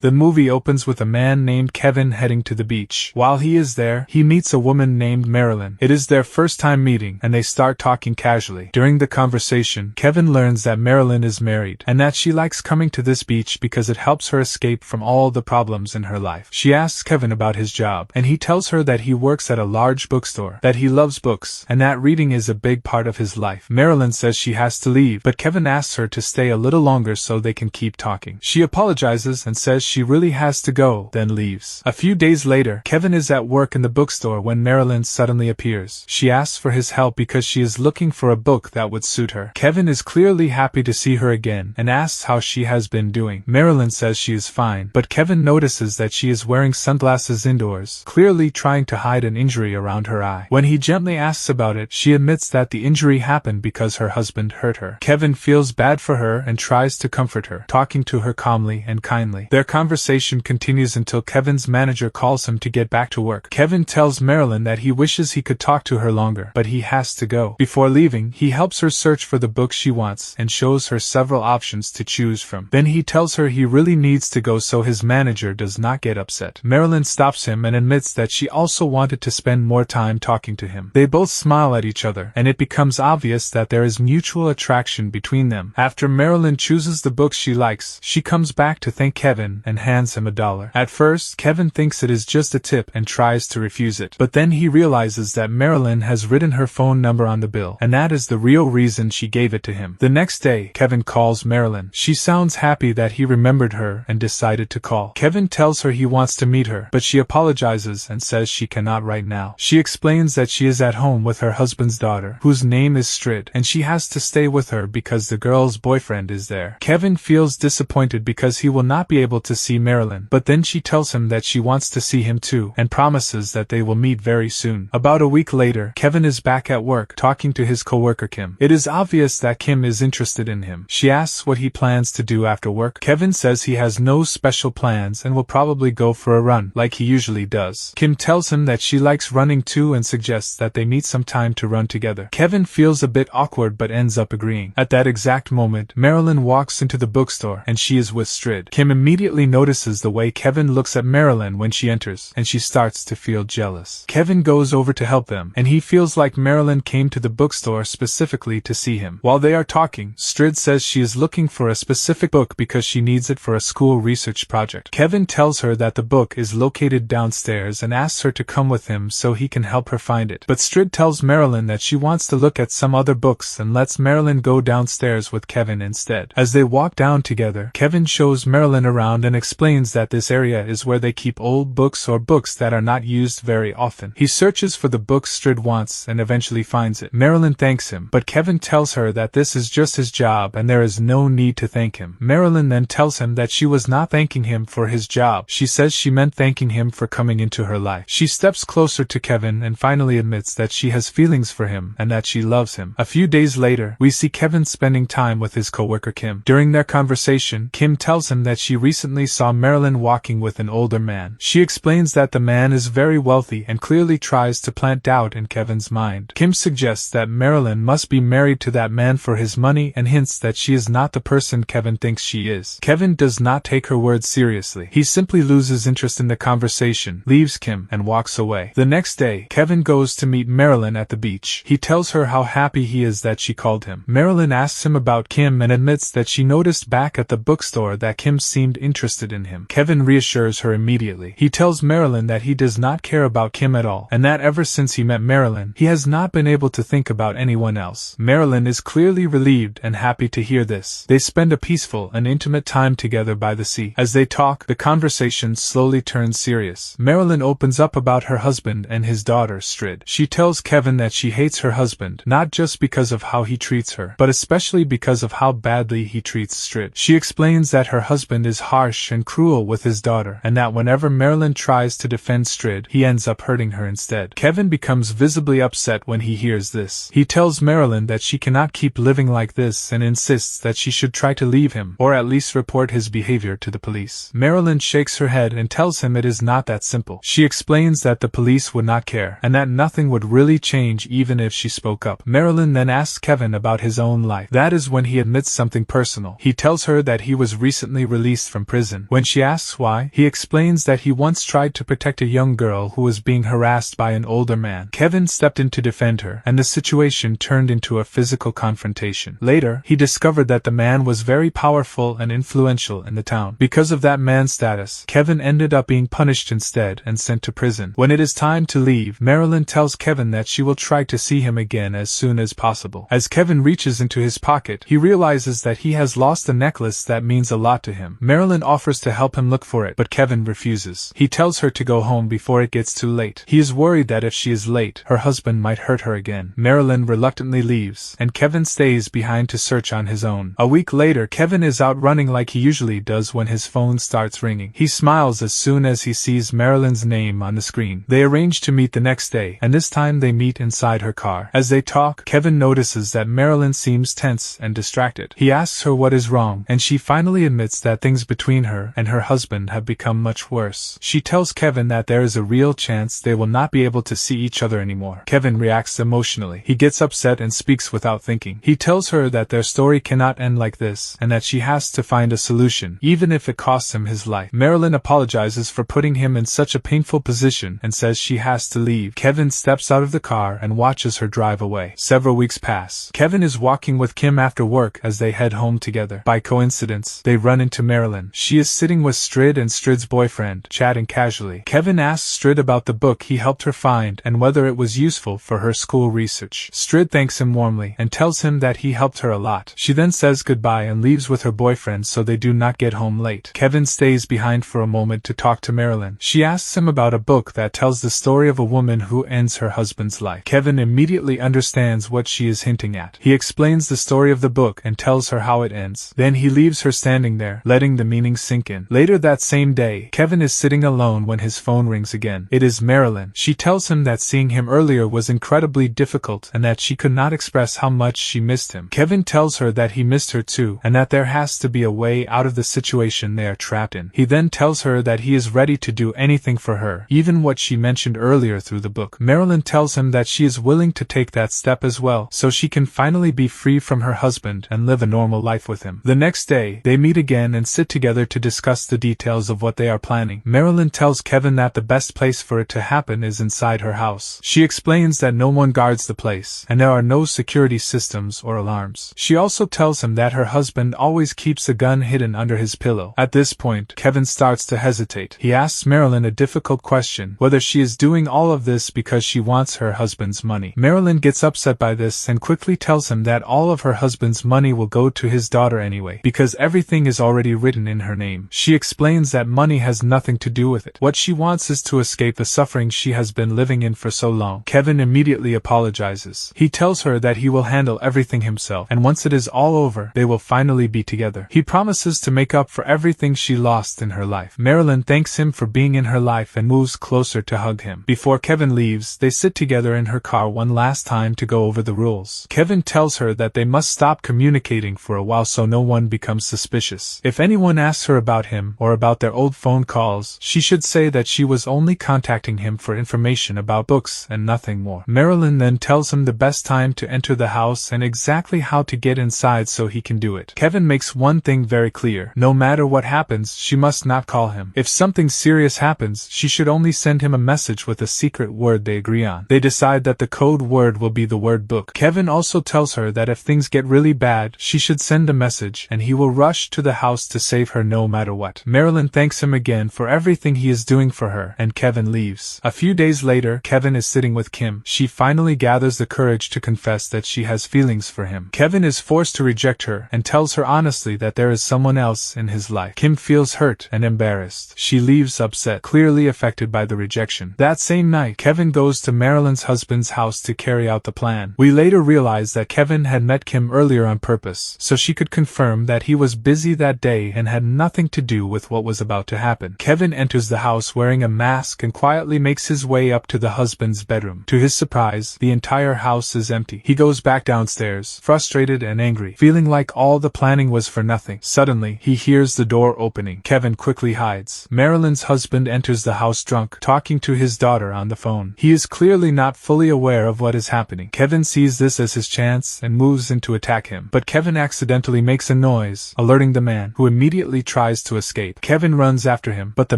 The movie opens with a man named Kevin heading to the beach. While he is there, he meets a woman named Marilyn. It is their first time meeting, and they start talking casually. During the conversation, Kevin learns that Marilyn is married, and that she likes coming to this beach because it helps her escape from all the problems in her life. She asks Kevin about his job, and he tells her that he works at a large bookstore, that he loves books, and that reading is a big part of his life. Marilyn says she has to leave, but Kevin asks her to stay a little longer so they can keep talking. She apologizes and says she really has to go, then leaves. A few days later, Kevin is at work in the bookstore when Marilyn suddenly appears. She asks for his help because she is looking for a book that would suit her. Kevin is clearly happy to see her again and asks how she has been doing. Marilyn says she is fine, but Kevin notices that she is wearing sunglasses indoors, clearly trying to hide an injury around her eye. When he gently asks about it, she admits that the injury happened because her husband hurt her. Kevin feels bad for her and tries to comfort her, talking to her calmly and kindly. Their conversation continues until Kevin's manager calls him to get back to work. Kevin tells Marilyn that he wishes he could talk to her longer, but he has to go. Before leaving, he helps her search for the book she wants and shows her several options to choose from. Then he tells her he really needs to go so his manager does not get upset. Marilyn stops him and admits that she also wanted to spend more time talking to him. They both smile at each other, and it becomes obvious that there is mutual attraction between them. After Marilyn chooses the book she likes, she comes back to thank Kevin and hands him $1. At first, Kevin thinks it is just a tip and tries to refuse it, but then he realizes that Marilyn has written her phone number on the bill, and that is the real reason she gave it to him. The next day, Kevin calls Marilyn. She sounds happy that he remembered her and decided to call. Kevin tells her he wants to meet her, but she apologizes and says she cannot right now. She explains that she is at home with her husband's daughter, whose name is Strid, and she has to stay with her because the girl's boyfriend is there. Kevin feels disappointed because he will not be able to see Marilyn, but then she tells him that she wants to see him too, and promises that they will meet very soon. About a week later, Kevin is back at work, talking to his coworker Kim. It is obvious that Kim is interested in him. She asks what he plans to do after work. Kevin says he has no special plans and will probably go for a run, like he usually does. Kim tells him that she likes running too and suggests that they meet some time to run together. Kevin feels a bit awkward but ends up agreeing. At that exact moment, Marilyn walks into the bookstore, and she is with Strid. Kim immediately notices the way Kevin looks at Marilyn when she enters, and she starts to feel jealous. Kevin goes over to help them, and he feels like Marilyn came to the bookstore specifically to see him. While they are talking, Strid says she is looking for a specific book because she needs it for a school research project. Kevin tells her that the book is located downstairs and asks her to come with him so he can help her find it. But Strid tells Marilyn that she wants to look at some other books and lets Marilyn go downstairs with Kevin instead. As they walk down together, Kevin shows Marilyn around and explains that this area is where they keep old books or books that are not used very often. He searches for the book Strid wants and eventually finds it. Marilyn thanks him, but Kevin tells her that this is just his job and there is no need to thank him. Marilyn then tells him that she was not thanking him for his job. She says she meant thanking him for coming into her life. She steps closer to Kevin and finally admits that she has feelings for him and that she loves him. A few days later, we see Kevin spending time with his coworker Kim. During their conversation, Kim tells him that she recently saw Marilyn walking with an older man. She explains that the man is very wealthy and clearly tries to plant doubt in Kevin's mind. Kim suggests that Marilyn must be married to that man for his money and hints that she is not the person Kevin thinks she is. Kevin does not take her words seriously. He simply loses interest in the conversation, leaves Kim, and walks away. The next day, Kevin goes to meet Marilyn at the beach. He tells her how happy he is that she called him. Marilyn asks him about Kim and admits that she noticed back at the bookstore that Kim seemed interested in him. Kevin reassures her immediately. He tells Marilyn that he does not care about Kim at all, and that ever since he met Marilyn, he has not been able to think about anyone else. Marilyn is clearly relieved and happy to hear this. They spend a peaceful and intimate time together by the sea. As they talk, the conversation slowly turns serious. Marilyn opens up about her husband and his daughter Strid. She tells Kevin that she hates her husband, not just because of how he treats her, but especially because of how badly he treats Strid. She explains that her husband is harsh and cruel with his daughter, and that whenever Marilyn tries to defend Strid, he ends up hurting her instead. Kevin becomes visibly upset when he hears this. He tells Marilyn that she cannot keep living like this and insists that she should try to leave him, or at least report his behavior to the police. Marilyn shakes her head and tells him it is not that simple. She explains that the police would not care, and that nothing would really change even if she spoke up. Marilyn then asks Kevin about his own life. That is when he admits something personal. He tells her that he was recently released from prison prison. When she asks why, he explains that he once tried to protect a young girl who was being harassed by an older man. Kevin stepped in to defend her, and the situation turned into a physical confrontation. Later, he discovered that the man was very powerful and influential in the town. Because of that man's status, Kevin ended up being punished instead and sent to prison. When it is time to leave, Marilyn tells Kevin that she will try to see him again as soon as possible. As Kevin reaches into his pocket, he realizes that he has lost a necklace that means a lot to him. Marilyn offers to help him look for it, but Kevin refuses. He tells her to go home before it gets too late. He is worried that if she is late, her husband might hurt her again. Marilyn reluctantly leaves, and Kevin stays behind to search on his own. A week later, Kevin is out running like he usually does when his phone starts ringing. He smiles as soon as he sees Marilyn's name on the screen. They arrange to meet the next day, and this time they meet inside her car. As they talk, Kevin notices that Marilyn seems tense and distracted. He asks her what is wrong, and she finally admits that things between her and her husband have become much worse. She tells Kevin that there is a real chance they will not be able to see each other anymore. Kevin reacts emotionally. He gets upset and speaks without thinking. He tells her that their story cannot end like this, and that she has to find a solution, even if it costs him his life. Marilyn apologizes for putting him in such a painful position and says she has to leave. Kevin steps out of the car and watches her drive away. Several weeks pass. Kevin is walking with Kim after work as they head home together. By coincidence, they run into Marilyn. She is sitting with Strid and Strid's boyfriend, chatting casually. Kevin asks Strid about the book he helped her find and whether it was useful for her school research. Strid thanks him warmly and tells him that he helped her a lot. She then says goodbye and leaves with her boyfriend so they do not get home late. Kevin stays behind for a moment to talk to Marilyn. She asks him about a book that tells the story of a woman who ends her husband's life. Kevin immediately understands what she is hinting at. He explains the story of the book and tells her how it ends. Then he leaves her standing there, letting the meaning sink in. Later that same day, Kevin is sitting alone when his phone rings again. It is Marilyn. She tells him that seeing him earlier was incredibly difficult and that she could not express how much she missed him. Kevin tells her that he missed her too, and that there has to be a way out of the situation they are trapped in. He then tells her that he is ready to do anything for her, even what she mentioned earlier through the book. Marilyn tells him that she is willing to take that step as well, so she can finally be free from her husband and live a normal life with him. The next day, they meet again and sit together to discuss the details of what they are planning. Marilyn tells Kevin that the best place for it to happen is inside her house. She explains that no one guards the place, and there are no security systems or alarms. She also tells him that her husband always keeps a gun hidden under his pillow. At this point, Kevin starts to hesitate. He asks Marilyn a difficult question, whether she is doing all of this because she wants her husband's money. Marilyn gets upset by this and quickly tells him that all of her husband's money will go to his daughter anyway, because everything is already written in her name. She explains that money has nothing to do with it. What she wants is to escape the suffering she has been living in for so long. Kevin immediately apologizes. He tells her that he will handle everything himself, and once it is all over, they will finally be together. He promises to make up for everything she lost in her life. Marilyn thanks him for being in her life and moves closer to hug him. Before Kevin leaves, they sit together in her car one last time to go over the rules. Kevin tells her that they must stop communicating for a while so no one becomes suspicious. If anyone asks her about him or about their old phone calls, she should say that she was only contacting him for information about books and nothing more. Marilyn then tells him the best time to enter the house and exactly how to get inside so he can do it. Kevin makes one thing very clear. No matter what happens, she must not call him. If something serious happens, she should only send him a message with a secret word they agree on. They decide that the code word will be the word book. Kevin also tells her that if things get really bad, she should send a message and he will rush to the house to save her no matter what. Marilyn thanks him again for everything he is doing for her, and Kevin leaves. A few days later, Kevin is sitting with Kim. She finally gathers the courage to confess that she has feelings for him. Kevin is forced to reject her and tells her honestly that there is someone else in his life. Kim feels hurt and embarrassed. She leaves upset, clearly affected by the rejection. That same night, Kevin goes to Marilyn's husband's house to carry out the plan. We later realize that Kevin had met Kim earlier on purpose, so she could confirm that he was busy that day and had nothing to do with what was about to happen. Kevin enters the house wearing a mask and quietly makes his way up to the husband's bedroom. To his surprise, the entire house is empty. He goes back downstairs, frustrated and angry, feeling like all the planning was for nothing. Suddenly, he hears the door opening. Kevin quickly hides. Marilyn's husband enters the house drunk, talking to his daughter on the phone. He is clearly not fully aware of what is happening. Kevin sees this as his chance and moves in to attack him, but Kevin accidentally makes a noise, alerting the man, who immediately tries to escape. Kevin runs after him, but the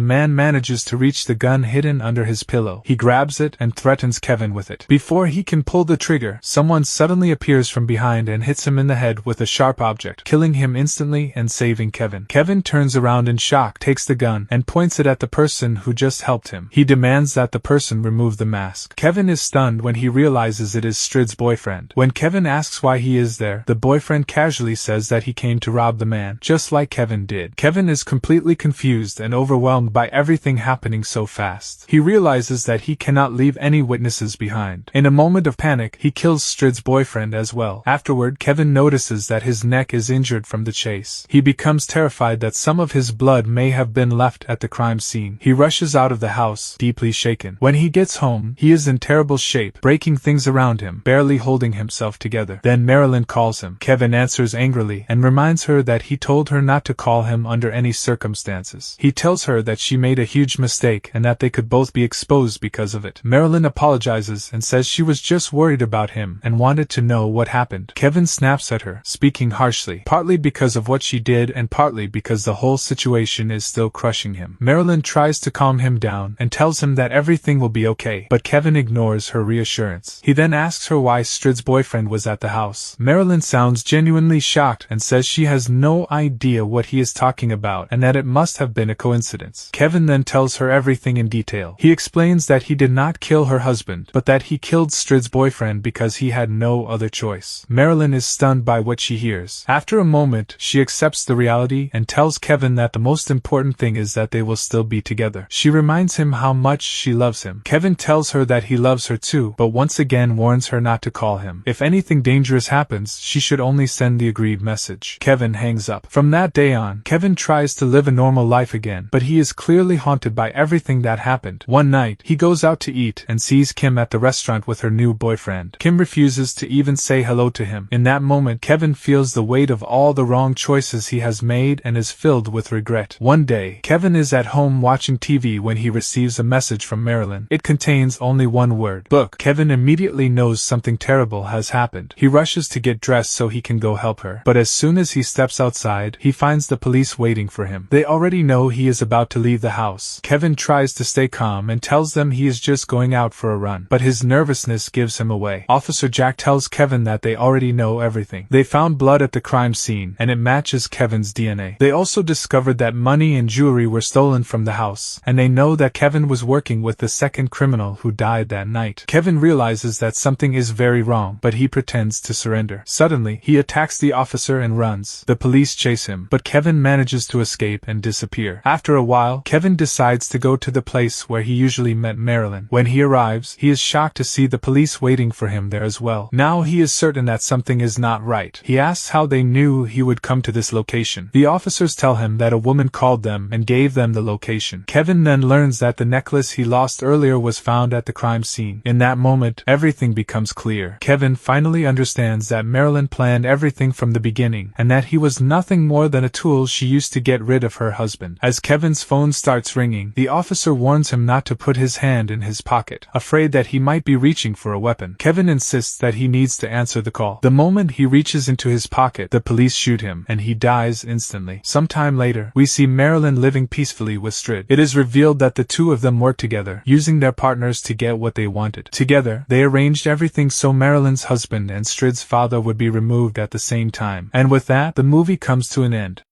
man manages to reach the gun hidden under his pillow. He grabs it and threatens Kevin with it. Before he can pull the trigger, someone suddenly appears from behind and hits him in the head with a sharp object, killing him instantly and saving Kevin. Kevin turns around in shock, takes the gun, and points it at the person who just helped him. He demands that the person remove the mask. Kevin is stunned when he realizes it is Strid's boyfriend. When Kevin asks why he is there, the boyfriend casually says that he came to rob the man, just like Kevin did. Kevin is completely confused and overwhelmed by everything happening so fast. He realizes that he cannot leave any witnesses behind. In a moment of panic, he kills Strid's boyfriend as well. Afterward, Kevin notices that his neck is injured from the chase. He becomes terrified that some of his blood may have been left at the crime scene. He rushes out of the house, deeply shaken. When he gets home, he is in terrible shape, breaking things around him, barely holding himself together. Then Marilyn calls him. Kevin answers angrily and reminds her that he told her not to call him under any circumstances. He tells her that she made a huge mistake and that they could both be exposed because of it. Marilyn apologizes and says she was just worried about him and wanted to know what happened. Kevin snaps at her, speaking harshly, partly because of what she did and partly because the whole situation is still crushing him. Marilyn tries to calm him down and tells him that everything will be okay, but Kevin ignores her reassurance. He then asks her why Strid's boyfriend was at the house. Marilyn sounds genuinely shocked and says she has no idea what he is talking about and that it must have been a coincidence. Kevin then tells her everything in detail. He explains that he did not kill her husband, but that he killed Strid's boyfriend because he had no other choice. Marilyn is stunned by what she hears. After a moment, she accepts the reality and tells Kevin that the most important thing is that they will still be together. She reminds him how much she loves him. Kevin tells her that he loves her too, but once again warns her not to call him. If anything dangerous happens, she should only send the agreed message. Kevin hangs up. From that day on, Kevin tries to live a normal life again, but he is clearly haunted by everything that happened. One night, he goes out to eat and sees Kim at the restaurant with her new boyfriend. Kim refuses to even say hello to him. In that moment, Kevin feels the weight of all the wrong choices he has made and is filled with regret. One day, Kevin is at home watching TV when he receives a message from Marilyn. It contains only one word: book. Kevin immediately knows something terrible has happened. He rushes to get dressed so he can go help her, but as soon as he steps outside, he finds the police waiting for him. They already know he is about to leave the house. Kevin tries to stay calm and tells them he is just going out for a run, but his nervousness gives him away. Officer Jack tells Kevin that they already know everything. They found blood at the crime scene, and it matches Kevin's DNA. They also discovered that money and jewelry were stolen from the house, and they know that Kevin was working with the second criminal who died that night. Kevin realizes that something is very wrong, but he pretends to surrender. Suddenly, he attacks the officer and runs. The police chase him, but Kevin manages to escape and disappear. After a while, Kevin decides to go to the place where he usually met Marilyn. When he arrives, he is shocked to see the police waiting for him there as well. Now he is certain that something is not right. He asks how they knew he would come to this location. The officers tell him that a woman called them and gave them the location. Kevin then learns that the necklace he lost earlier was found at the crime scene. In that moment, everything becomes clear. Kevin finally understands that Marilyn planned everything from the beginning, and that he was nothing more than a tool she used to get rid of her husband. As Kevin's phone starts ringing, the officer warns him not to put his hand in his pocket, afraid that he might be reaching for a weapon. Kevin insists that he needs to answer the call. The moment he reaches into his pocket, the police shoot him, and he dies instantly. Sometime later, we see Marilyn living peacefully with Strid. It is revealed that the two of them worked together, using their partners to get what they wanted. Together, they arranged everything so Marilyn's husband and Strid's father would be removed at the same time. And with that, the movie comes to an end.